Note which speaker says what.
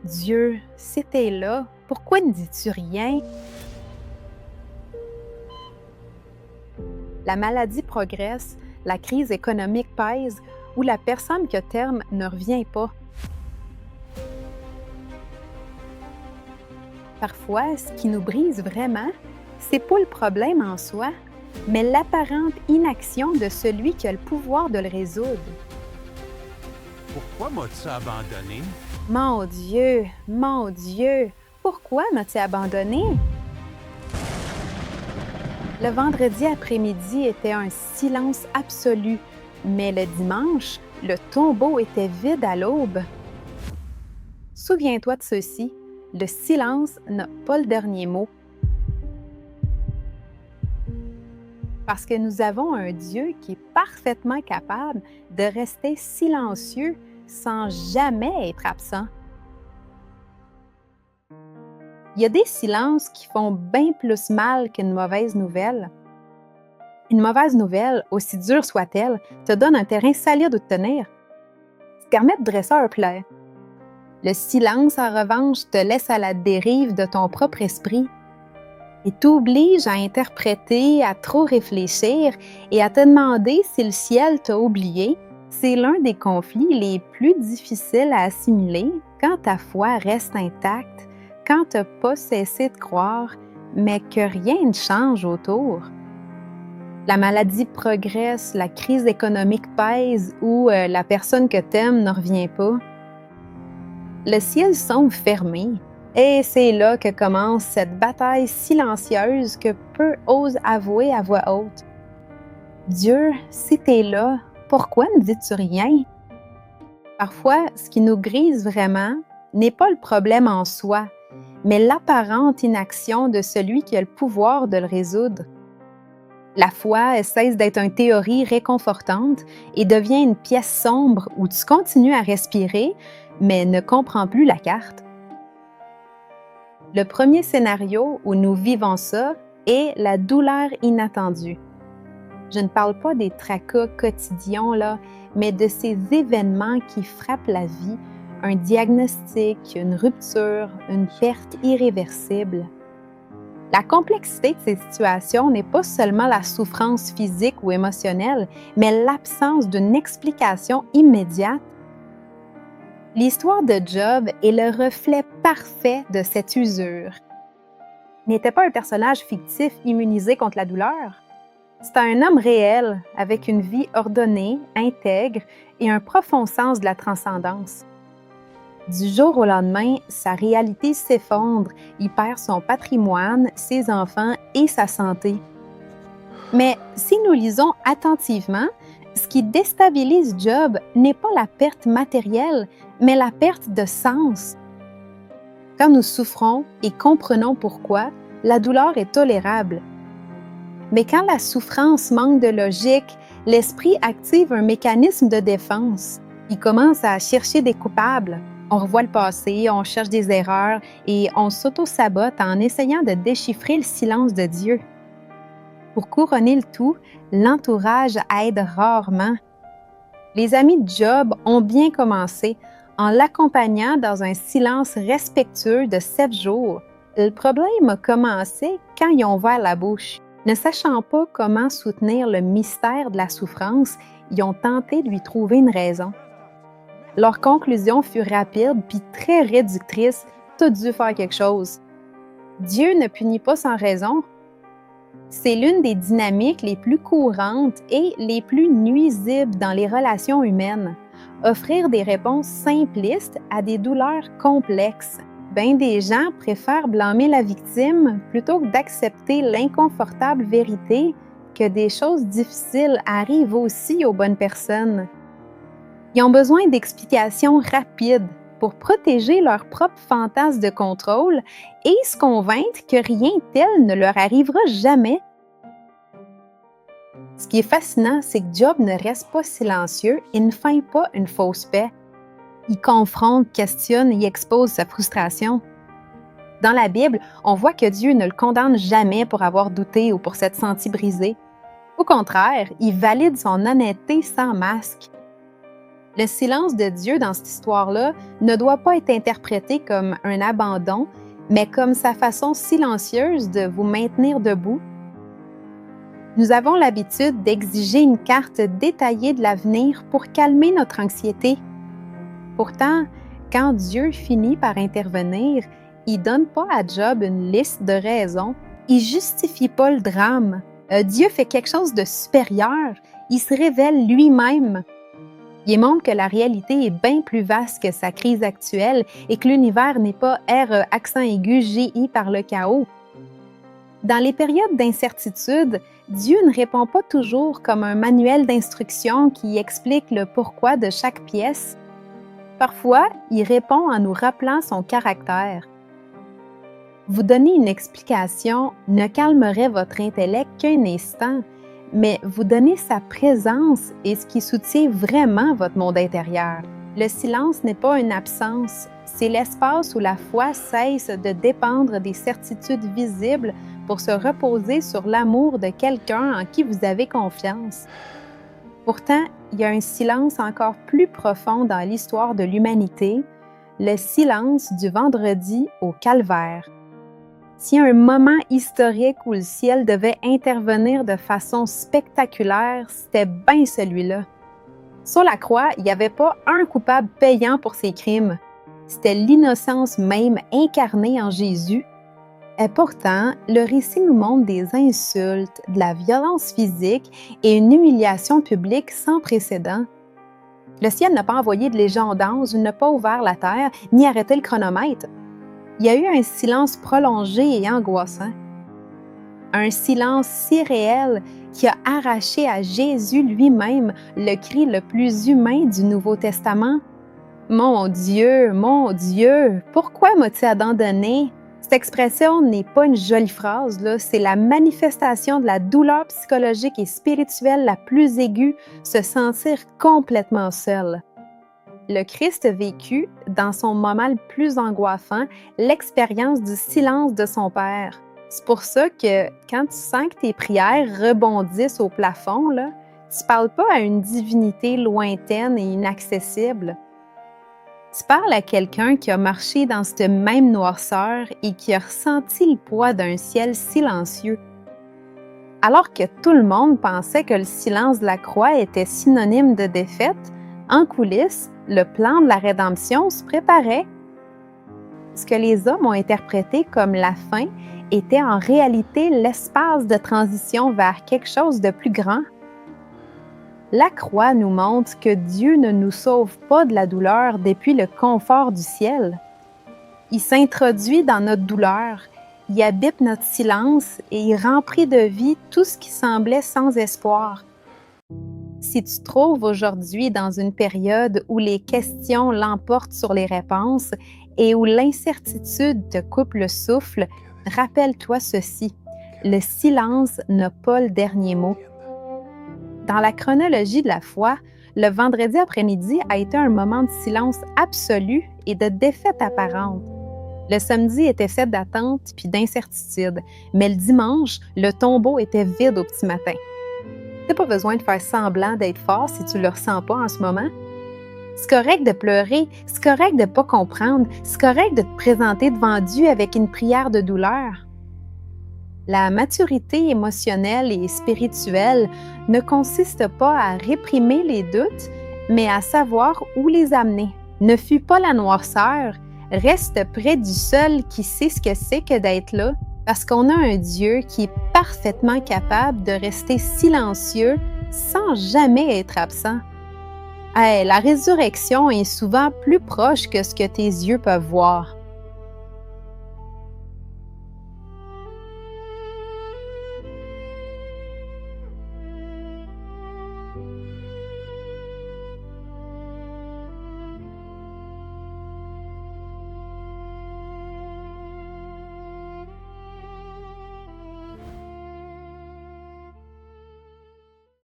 Speaker 1: Dieu, si t'es là, pourquoi ne dis-tu rien? La maladie progresse, la crise économique pèse ou la personne que t'aimes ne revient pas. Parfois, ce qui nous brise vraiment, c'est pas le problème en soi, mais l'apparente inaction de celui qui a le pouvoir de le résoudre.
Speaker 2: Pourquoi m'as-tu abandonné?
Speaker 1: Mon Dieu, pourquoi m'as-tu abandonné? Le vendredi après-midi était un silence absolu, mais le dimanche, le tombeau était vide à l'aube. Souviens-toi de ceci, le silence n'a pas le dernier mot. Parce que nous avons un Dieu qui est parfaitement capable de rester silencieux sans jamais être absent. Il y a des silences qui font bien plus mal qu'une mauvaise nouvelle. Une mauvaise nouvelle, aussi dure soit-elle, te donne un terrain solide où te tenir. Ça te permet de dresser un plat. Le silence, en revanche, te laisse à la dérive de ton propre esprit et t'oblige à interpréter, à trop réfléchir et à te demander si le ciel t'a oublié. C'est l'un des conflits les plus difficiles à assimiler quand ta foi reste intacte, quand tu n'as pas cessé de croire, mais que rien ne change autour. La maladie progresse, la crise économique pèse ou la personne que t'aimes ne revient pas. Le ciel semble fermé et c'est là que commence cette bataille silencieuse que peu osent avouer à voix haute. Dieu, si t'es là, pourquoi ne dis-tu rien? Parfois, ce qui nous grise vraiment n'est pas le problème en soi, mais l'apparente inaction de celui qui a le pouvoir de le résoudre. La foi, elle cesse d'être une théorie réconfortante et devient une pièce sombre où tu continues à respirer, mais ne comprends plus la carte. Le premier scénario où nous vivons ça est la douleur inattendue. Je ne parle pas des tracas quotidiens, là, mais de ces événements qui frappent la vie, un diagnostic, une rupture, une perte irréversible. La complexité de ces situations n'est pas seulement la souffrance physique ou émotionnelle, mais l'absence d'une explication immédiate. L'histoire de Job est le reflet parfait de cette usure. Il n'était pas un personnage fictif immunisé contre la douleur. C'était un homme réel, avec une vie ordonnée, intègre et un profond sens de la transcendance. Du jour au lendemain, sa réalité s'effondre, il perd son patrimoine, ses enfants et sa santé. Mais si nous lisons attentivement, ce qui déstabilise Job n'est pas la perte matérielle, mais la perte de sens. Quand nous souffrons et comprenons pourquoi, la douleur est tolérable. Mais quand la souffrance manque de logique, l'esprit active un mécanisme de défense. Il commence à chercher des coupables. On revoit le passé, on cherche des erreurs et on s'auto-sabote en essayant de déchiffrer le silence de Dieu. Pour couronner le tout, l'entourage aide rarement. Les amis de Job ont bien commencé en l'accompagnant dans un silence respectueux de 7 jours. Le problème a commencé quand ils ont ouvert la bouche. Ne sachant pas comment soutenir le mystère de la souffrance, ils ont tenté de lui trouver une raison. Leur conclusion fut rapide puis très réductrice. T'as dû faire quelque chose. Dieu ne punit pas sans raison. C'est l'une des dynamiques les plus courantes et les plus nuisibles dans les relations humaines. Offrir des réponses simplistes à des douleurs complexes. Bien des gens préfèrent blâmer la victime plutôt que d'accepter l'inconfortable vérité que des choses difficiles arrivent aussi aux bonnes personnes. Ils ont besoin d'explications rapides pour protéger leur propre fantasme de contrôle et se convaincre que rien tel ne leur arrivera jamais. Ce qui est fascinant, c'est que Job ne reste pas silencieux et ne feint pas une fausse paix. Il confronte, questionne et expose sa frustration. Dans la Bible, on voit que Dieu ne le condamne jamais pour avoir douté ou pour s'être senti brisé. Au contraire, il valide son honnêteté sans masque. Le silence de Dieu dans cette histoire-là ne doit pas être interprété comme un abandon, mais comme sa façon silencieuse de vous maintenir debout. Nous avons l'habitude d'exiger une carte détaillée de l'avenir pour calmer notre anxiété. Pourtant, quand Dieu finit par intervenir, il ne donne pas à Job une liste de raisons, il ne justifie pas le drame. Dieu fait quelque chose de supérieur, il se révèle lui-même. Il montre que la réalité est bien plus vaste que sa crise actuelle et que l'univers n'est pas R accent aigu GI par le chaos. Dans les périodes d'incertitude, Dieu ne répond pas toujours comme un manuel d'instruction qui explique le pourquoi de chaque pièce. Parfois, il répond en nous rappelant son caractère. Vous donner une explication ne calmerait votre intellect qu'un instant, mais vous donner sa présence est ce qui soutient vraiment votre monde intérieur. Le silence n'est pas une absence, c'est l'espace où la foi cesse de dépendre des certitudes visibles pour se reposer sur l'amour de quelqu'un en qui vous avez confiance. Pourtant, il y a un silence encore plus profond dans l'histoire de l'humanité, le silence du vendredi au calvaire. S'il y a un moment historique où le ciel devait intervenir de façon spectaculaire, c'était bien celui-là. Sur la croix, il n'y avait pas un coupable payant pour ses crimes. C'était l'innocence même incarnée en Jésus. Et pourtant, le récit nous montre des insultes, de la violence physique et une humiliation publique sans précédent. Le ciel n'a pas envoyé de légion d'anges, n'a pas ouvert la terre, ni arrêté le chronomètre. Il y a eu un silence prolongé et angoissant. Un silence si réel qui a arraché à Jésus lui-même le cri le plus humain du Nouveau Testament. « Mon Dieu, pourquoi m'as-tu abandonné? » Cette expression n'est pas une jolie phrase, là, c'est la manifestation de la douleur psychologique et spirituelle la plus aiguë, se sentir complètement seul. Le Christ a vécu, dans son moment le plus angoissant, l'expérience du silence de son Père. C'est pour ça que quand tu sens que tes prières rebondissent au plafond, là, tu ne parles pas à une divinité lointaine et inaccessible. Tu parles à quelqu'un qui a marché dans cette même noirceur et qui a ressenti le poids d'un ciel silencieux. Alors que tout le monde pensait que le silence de la croix était synonyme de défaite, en coulisses, le plan de la rédemption se préparait. Ce que les hommes ont interprété comme la fin était en réalité l'espace de transition vers quelque chose de plus grand. La croix nous montre que Dieu ne nous sauve pas de la douleur depuis le confort du ciel. Il s'introduit dans notre douleur, il habite notre silence et il remplit de vie tout ce qui semblait sans espoir. Si tu te trouves aujourd'hui dans une période où les questions l'emportent sur les réponses et où l'incertitude te coupe le souffle, rappelle-toi ceci, le silence n'a pas le dernier mot. Dans la chronologie de la foi, le vendredi après-midi a été un moment de silence absolu et de défaite apparente. Le samedi était fait d'attente puis d'incertitude, mais le dimanche, le tombeau était vide au petit matin. Tu n'as pas besoin de faire semblant d'être fort si tu ne le ressens pas en ce moment. C'est correct de pleurer, c'est correct de ne pas comprendre, c'est correct de te présenter devant Dieu avec une prière de douleur. La maturité émotionnelle et spirituelle ne consiste pas à réprimer les doutes, mais à savoir où les amener. Ne fuis pas la noirceur, reste près du seul qui sait ce que c'est que d'être là, parce qu'on a un Dieu qui est parfaitement capable de rester silencieux sans jamais être absent. La résurrection est souvent plus proche que ce que tes yeux peuvent voir.